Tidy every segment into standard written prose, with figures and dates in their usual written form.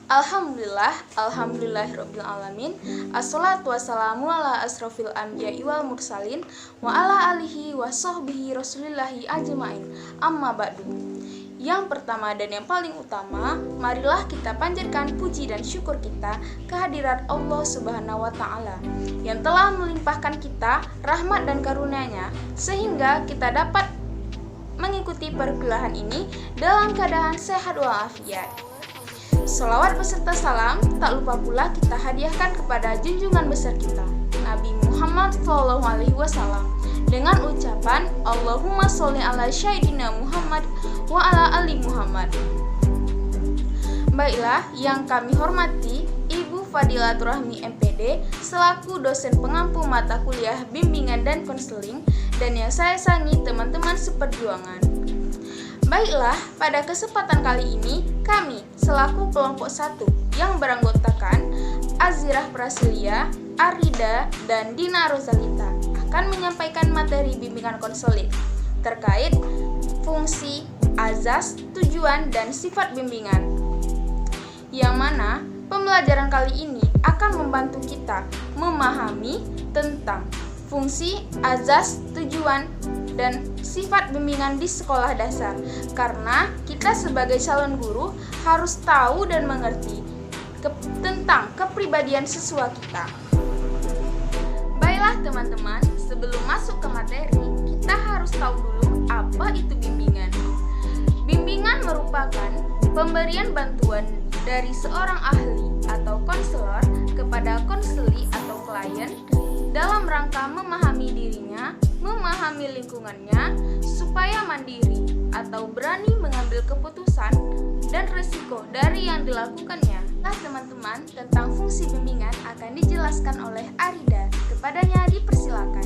Alhamdulillahirabbil alamin. Assalatu wassalamu ala asrofil anbiya'i wal mursalin wa ala alihi wa sahbihi rasulillahi ajmain. Amma ba'du. Yang pertama dan yang paling utama, marilah kita panjatkan puji dan syukur kita kehadirat Allah Subhanahu wa taala yang telah melimpahkan kita rahmat dan karunia-Nya sehingga kita dapat mengikuti perkuliahan ini dalam keadaan sehat walafiat. Sholawat beserta salam tak lupa pula kita hadiahkan kepada junjungan besar kita, Nabi Muhammad SAW, dengan ucapan Allahumma sholli ala Sayyidina Muhammad wa ala ali Muhammad. Baiklah, yang kami hormati Ibu Fadilatur Rahmi MPD selaku dosen pengampu mata kuliah bimbingan dan konseling, dan yang saya sayangi teman-teman seperjuangan. Baiklah, pada kesempatan kali ini kami selaku kelompok 1 yang beranggotakan Azirah Prasilia, Arida, dan Dina Rosalita akan menyampaikan materi bimbingan konseling terkait fungsi, azas, tujuan, dan sifat bimbingan. Yang mana pembelajaran kali ini akan membantu kita memahami tentang fungsi, azas, tujuan, dan sifat bimbingan di sekolah dasar, karena kita sebagai calon guru harus tahu dan mengerti tentang kepribadian siswa kita. Baiklah teman-teman, sebelum masuk ke materi, kita harus tahu dulu apa itu bimbingan. Bimbingan merupakan pemberian bantuan dari seorang ahli atau konselor kepada konseli atau klien dalam rangka memahami dirinya, memahami lingkungannya, supaya mandiri atau berani mengambil keputusan dan risiko dari yang dilakukannya. Nah teman-teman, tentang fungsi bimbingan akan dijelaskan oleh Arida. Kepadanya dipersilakan.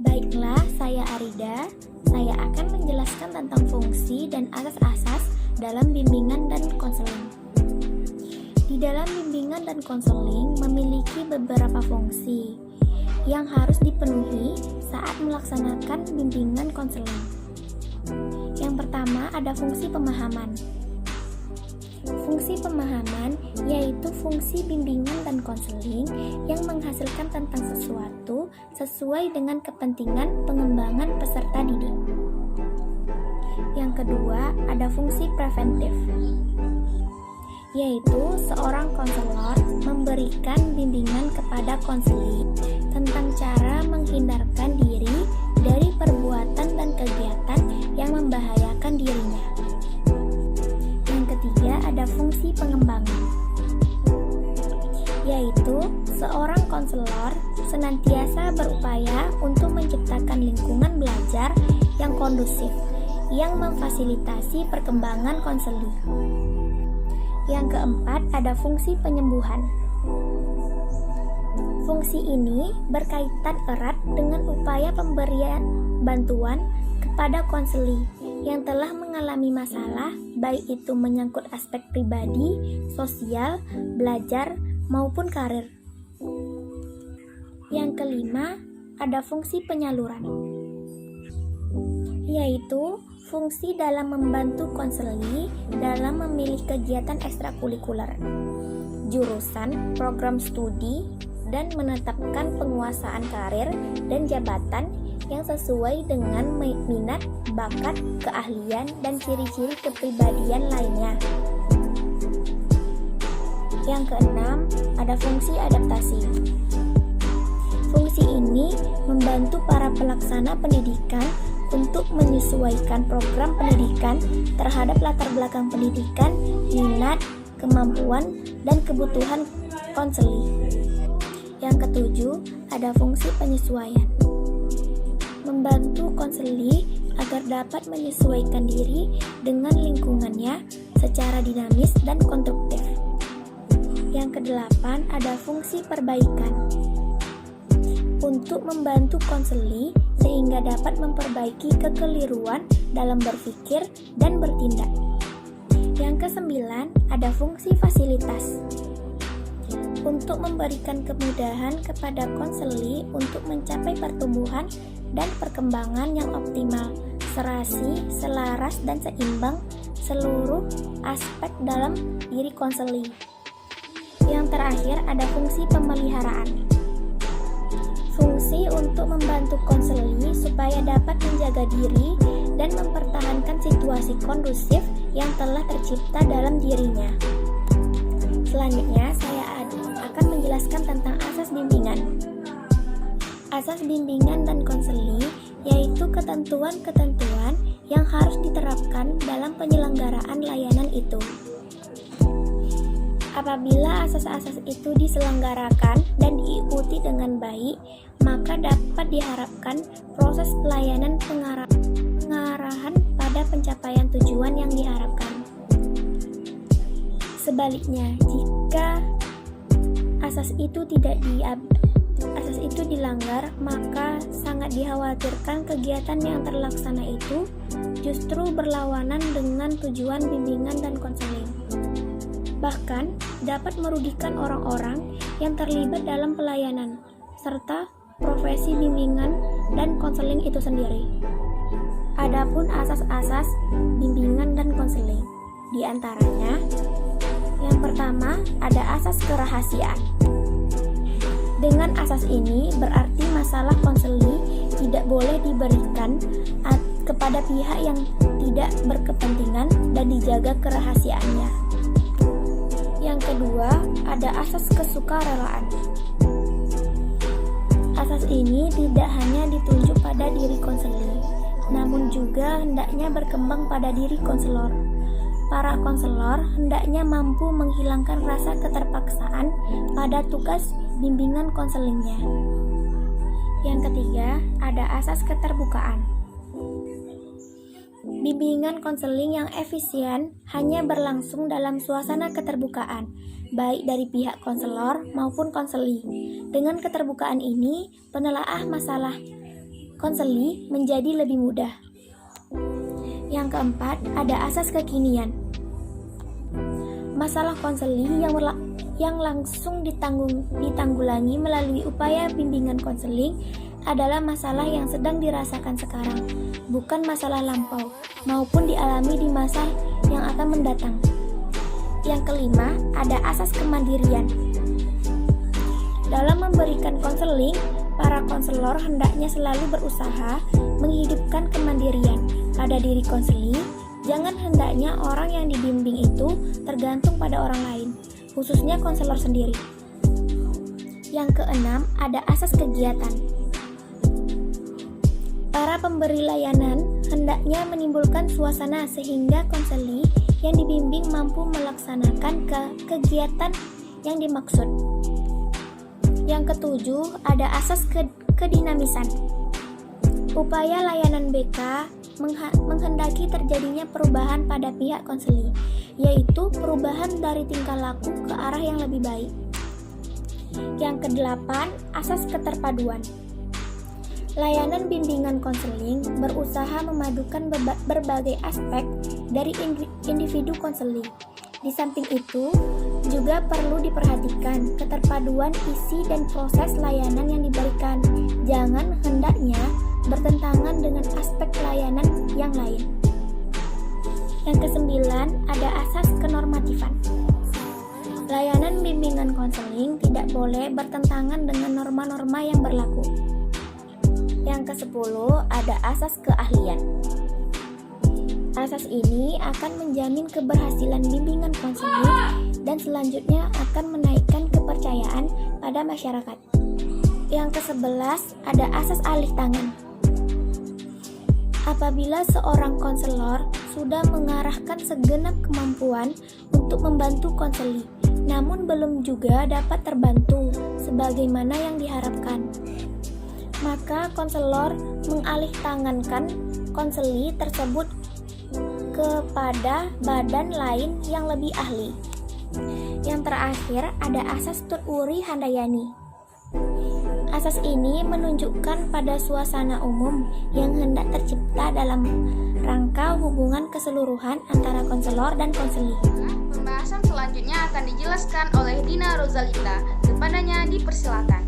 Baiklah, saya Arida. Saya akan menjelaskan tentang fungsi dan asas-asas dalam bimbingan dan konseling. Di dalam bimbingan dan konseling memiliki beberapa fungsi yang harus dipenuhi saat melaksanakan bimbingan konseling. Yang pertama ada fungsi pemahaman. Fungsi pemahaman yaitu fungsi bimbingan dan konseling yang menghasilkan tentang sesuatu sesuai dengan kepentingan pengembangan peserta didik. Yang kedua ada fungsi preventif, yaitu seorang konselor memberikan bimbingan kepada konseli tentang cara menghindarkan diri dari perbuatan dan kegiatan yang membahayakan dirinya. Yang ketiga ada fungsi pengembangan, yaitu seorang konselor senantiasa berupaya untuk menciptakan lingkungan belajar yang kondusif yang memfasilitasi perkembangan konseli. Yang keempat ada fungsi penyembuhan. Fungsi ini berkaitan erat dengan upaya pemberian bantuan kepada konseli yang telah mengalami masalah, baik itu menyangkut aspek pribadi, sosial, belajar, maupun karir. Yang kelima ada fungsi penyaluran, yaitu fungsi dalam membantu konseli dalam memilih kegiatan ekstrakurikuler, jurusan, program studi, dan menetapkan penguasaan karir dan jabatan yang sesuai dengan minat, bakat, keahlian, dan ciri-ciri kepribadian lainnya. Yang keenam, ada fungsi adaptasi. Fungsi ini membantu para pelaksana pendidikan untuk menyesuaikan program pendidikan terhadap latar belakang pendidikan, minat, kemampuan, dan kebutuhan konseli. Yang ketujuh, ada fungsi penyesuaian. Membantu konseli agar dapat menyesuaikan diri dengan lingkungannya secara dinamis dan konstruktif. Yang kedelapan, ada fungsi perbaikan. Untuk membantu konseli sehingga dapat memperbaiki kekeliruan dalam berpikir dan bertindak. Yang kesembilan, ada fungsi fasilitas. Untuk memberikan kemudahan kepada konseli untuk mencapai pertumbuhan dan perkembangan yang optimal, serasi, selaras, dan seimbang seluruh aspek dalam diri konseling. Yang terakhir ada fungsi pemeliharaan. Fungsi untuk membantu konseling supaya dapat menjaga diri dan mempertahankan situasi kondusif yang telah tercipta dalam dirinya. Selanjutnya, saya akan menjelaskan tentang asas bimbingan. Asas bimbingan dan konseling yaitu ketentuan-ketentuan yang harus diterapkan dalam penyelenggaraan layanan itu. Apabila asas-asas itu diselenggarakan dan diikuti dengan baik, maka dapat diharapkan proses pelayanan pengarahan pada pencapaian tujuan yang diharapkan. Sebaliknya, jika asas itu dilanggar, maka sangat dikhawatirkan kegiatan yang terlaksana itu justru berlawanan dengan tujuan bimbingan dan konseling. Bahkan dapat merugikan orang-orang yang terlibat dalam pelayanan serta profesi bimbingan dan konseling itu sendiri. Adapun asas-asas bimbingan dan konseling, di antaranya yang pertama ada asas kerahasiaan. Dengan asas ini berarti masalah konseling tidak boleh diberikan kepada pihak yang tidak berkepentingan dan dijaga kerahasiaannya. Yang kedua, ada asas kesukarelaan. Asas ini tidak hanya ditunjuk pada diri konseling, namun juga hendaknya berkembang pada diri konselor. Para konselor hendaknya mampu menghilangkan rasa keterpaksaan pada tugas bimbingan konselingnya. Yang ketiga, ada asas keterbukaan. Bimbingan konseling yang efisien hanya berlangsung dalam suasana keterbukaan, baik dari pihak konselor maupun konseli. Dengan keterbukaan ini, penelaah masalah konseli menjadi lebih mudah. Yang keempat, ada asas kekinian. Masalah konseli yang langsung ditanggulangi melalui upaya bimbingan konseling adalah masalah yang sedang dirasakan sekarang, bukan masalah lampau, maupun dialami di masa yang akan mendatang. Yang kelima, ada asas kemandirian. Dalam memberikan konseling, para konselor hendaknya selalu berusaha menghidupkan kemandirian pada diri konseling. Jangan hendaknya orang yang dibimbing itu tergantung pada orang lain, khususnya konselor sendiri. Yang keenam, ada asas kegiatan. Para pemberi layanan hendaknya menimbulkan suasana sehingga konseli yang dibimbing mampu melaksanakan kegiatan yang dimaksud. Yang ketujuh, ada asas kedinamisan. Upaya layanan BK menghendaki terjadinya perubahan pada pihak konseli, yaitu perubahan dari tingkah laku ke arah yang lebih baik. Yang kedelapan, asas keterpaduan. Layanan bimbingan konseling berusaha memadukan berbagai aspek dari individu konseling. Di samping itu, juga perlu diperhatikan keterpaduan isi dan proses layanan yang diberikan. Jangan hendaknya bertentangan dengan aspek layanan yang lain. Yang kesembilan, ada asas kenormatifan. Layanan bimbingan konseling tidak boleh bertentangan dengan norma-norma yang berlaku. Yang ke-10, ada asas keahlian. Asas ini akan menjamin keberhasilan bimbingan konseling dan selanjutnya akan menaikkan kepercayaan pada masyarakat. Yang ke-11, ada asas alih tangan. Apabila seorang konselor sudah mengarahkan segenap kemampuan untuk membantu konseli, namun belum juga dapat terbantu sebagaimana yang diharapkan, maka konselor mengalih tangankan konseli tersebut kepada badan lain yang lebih ahli. Yang terakhir, ada asas Tutwuri Handayani. Asas ini menunjukkan pada suasana umum yang hendak tercipta dalam rangka hubungan keseluruhan antara konselor dan konseli. Pembahasan selanjutnya akan dijelaskan oleh Dina Rozalita. Kepadanya dipersilakan.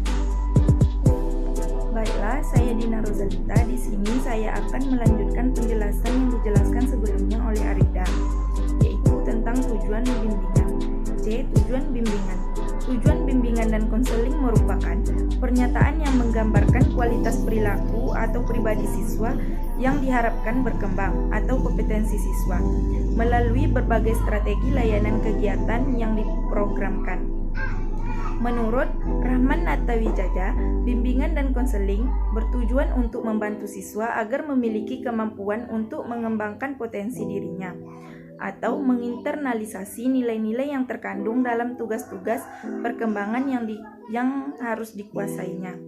Baiklah, saya Dina Rozalita. Di sini saya akan melanjutkan penjelasan yang dijelaskan sebelumnya oleh Arida. tentang tujuan bimbingan. C. Tujuan bimbingan. Tujuan bimbingan dan konseling merupakan pernyataan yang menggambarkan kualitas perilaku atau pribadi siswa yang diharapkan berkembang atau kompetensi siswa melalui berbagai strategi layanan kegiatan yang diprogramkan. Menurut Rahman Nattawijaya, bimbingan dan konseling bertujuan untuk membantu siswa agar memiliki kemampuan untuk mengembangkan potensi dirinya atau menginternalisasi nilai-nilai yang terkandung dalam tugas-tugas perkembangan yang harus dikuasainya.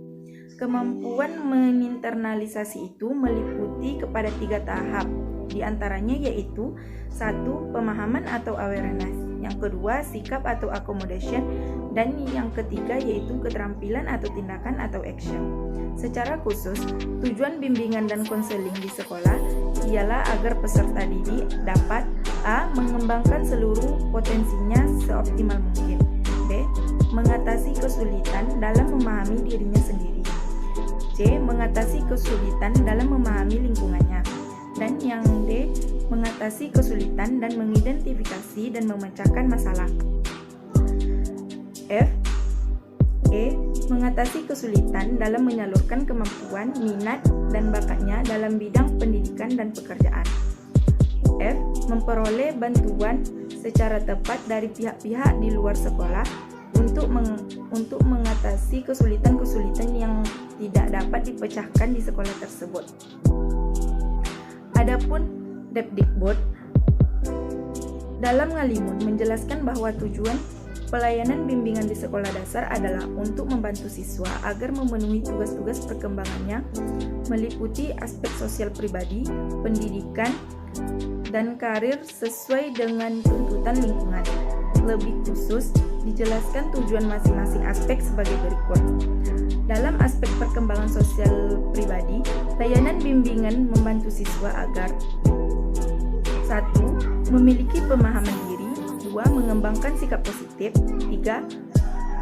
Kemampuan menginternalisasi itu meliputi kepada 3 tahap, diantaranya yaitu 1. Pemahaman atau awareness, yang kedua sikap atau accommodation, dan yang ketiga yaitu keterampilan atau tindakan atau action. Secara khusus, tujuan bimbingan dan konseling di sekolah ialah agar peserta didik dapat A. Mengembangkan seluruh potensinya seoptimal mungkin, B. Mengatasi kesulitan dalam memahami dirinya sendiri, C. Mengatasi kesulitan dalam memahami lingkungannya, dan yang D. Mengatasi kesulitan dan mengidentifikasi dan memecahkan masalah. F. E. Mengatasi kesulitan dalam menyalurkan kemampuan, minat, dan bakatnya dalam bidang pendidikan dan pekerjaan. F. Memperoleh bantuan secara tepat dari pihak-pihak di luar sekolah untuk mengatasi kesulitan-kesulitan yang tidak dapat dipecahkan di sekolah tersebut. Adapun Depdikbud dalam Ngalimun menjelaskan bahwa tujuan pelayanan bimbingan di sekolah dasar adalah untuk membantu siswa agar memenuhi tugas-tugas perkembangannya meliputi aspek sosial pribadi, pendidikan, dan karir sesuai dengan tuntutan lingkungan. Lebih khusus, dijelaskan tujuan masing-masing aspek sebagai berikut. Dalam aspek perkembangan sosial pribadi, layanan bimbingan membantu siswa agar 1. Memiliki pemahaman diri, 2. Mengembangkan sikap positif, 3.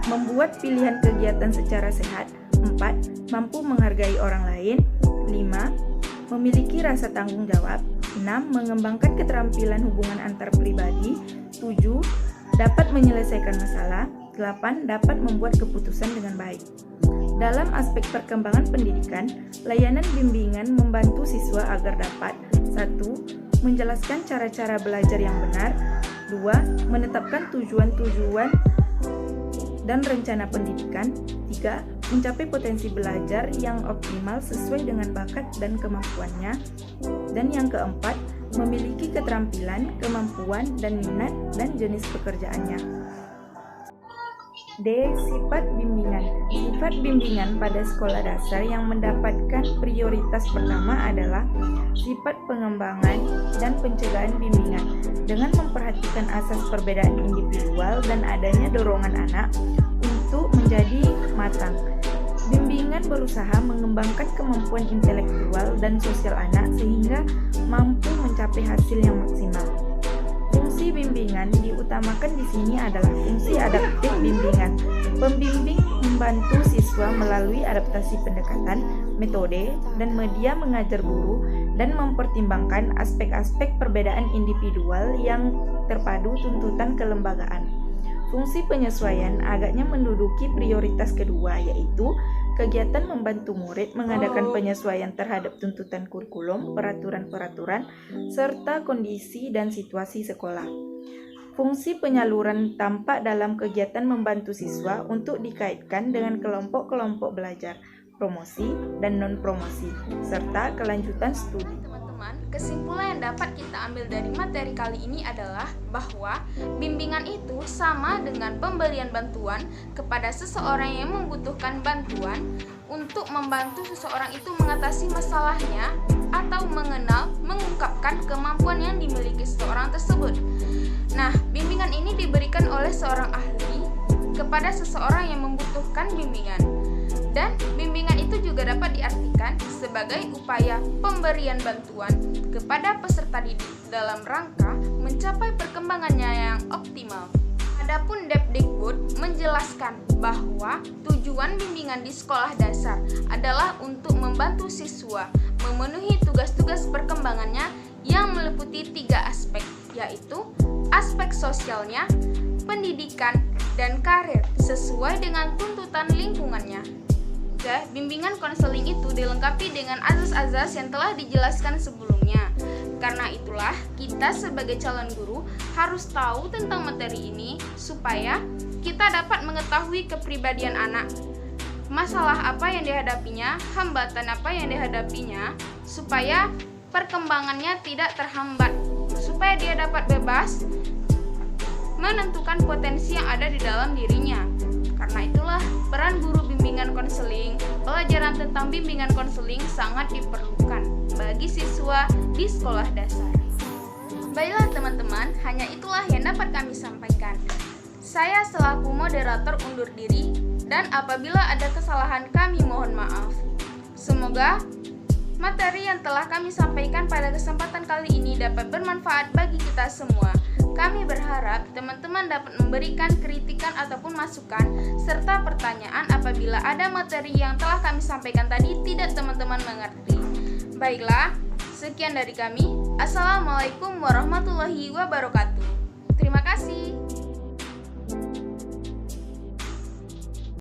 Membuat pilihan kegiatan secara sehat, 4. Mampu menghargai orang lain, 5. Memiliki rasa tanggung jawab, 6. Mengembangkan keterampilan hubungan antar pribadi, 7. Dapat menyelesaikan masalah, 8. Dapat membuat keputusan dengan baik. Dalam aspek perkembangan pendidikan, layanan bimbingan membantu siswa agar dapat 1. Menjelaskan cara-cara belajar yang benar, 2. Menetapkan tujuan-tujuan dan rencana pendidikan, 3. Mencapai potensi belajar yang optimal sesuai dengan bakat dan kemampuannya, dan yang keempat, memiliki keterampilan, kemampuan, dan minat dan jenis pekerjaannya. D. Sifat bimbingan. Sifat bimbingan pada sekolah dasar yang mendapatkan prioritas pertama adalah sifat pengembangan dan pencegahan bimbingan dengan memperhatikan asas perbedaan individual dan adanya dorongan anak untuk menjadi matang. Bimbingan berusaha mengembangkan kemampuan intelektual dan sosial anak sehingga mampu mencapai hasil yang maksimal. Fungsi bimbingan diutamakan di sini adalah fungsi adaptif bimbingan. Pembimbing membantu siswa melalui adaptasi pendekatan, metode, dan media mengajar guru dan mempertimbangkan aspek-aspek perbedaan individual yang terpadu tuntutan kelembagaan. Fungsi penyesuaian agaknya menduduki prioritas kedua, yaitu kegiatan membantu murid mengadakan penyesuaian terhadap tuntutan kurikulum, peraturan-peraturan, serta kondisi dan situasi sekolah. Fungsi penyaluran tampak dalam kegiatan membantu siswa untuk dikaitkan dengan kelompok-kelompok belajar, promosi dan non-promosi, serta kelanjutan studi. Teman-teman, kesimpulan yang dapat kita ambil dari materi kali ini adalah bahwa bimbingan itu sama dengan pemberian bantuan kepada seseorang yang membutuhkan bantuan untuk membantu seseorang itu mengatasi masalahnya atau mengungkapkan kemampuan yang dimiliki seseorang tersebut. Nah, bimbingan ini diberikan oleh seorang ahli kepada seseorang yang membutuhkan bimbingan. Dan bimbingan itu juga dapat diartikan sebagai upaya pemberian bantuan kepada peserta didik dalam rangka mencapai perkembangannya yang optimal. Adapun Depdikbud menjelaskan bahwa tujuan bimbingan di sekolah dasar adalah untuk membantu siswa memenuhi tugas-tugas perkembangannya yang meliputi 3 aspek, yaitu aspek sosialnya, pendidikan, dan karir sesuai dengan tuntutan lingkungannya. Bimbingan konseling itu dilengkapi dengan azas-azas yang telah dijelaskan sebelumnya. Karena itulah, kita sebagai calon guru harus tahu tentang materi ini supaya kita dapat mengetahui kepribadian anak, masalah apa yang dihadapinya, hambatan apa yang dihadapinya, supaya perkembangannya tidak terhambat, supaya dia dapat bebas menentukan potensi yang ada di dalam dirinya. Karena itulah, peran guru bimbingan konseling, pelajaran tentang bimbingan konseling sangat diperlukan bagi siswa di sekolah dasar. Baiklah teman-teman, hanya itulah yang dapat kami sampaikan. Saya selaku moderator undur diri, dan apabila ada kesalahan kami mohon maaf. Semoga materi yang telah kami sampaikan pada kesempatan kali ini dapat bermanfaat bagi kita semua. Kami berharap teman-teman dapat memberikan kritikan ataupun masukan serta pertanyaan apabila ada materi yang telah kami sampaikan tadi tidak teman-teman mengerti. Baiklah, sekian dari kami. Assalamualaikum warahmatullahi wabarakatuh. Terima kasih.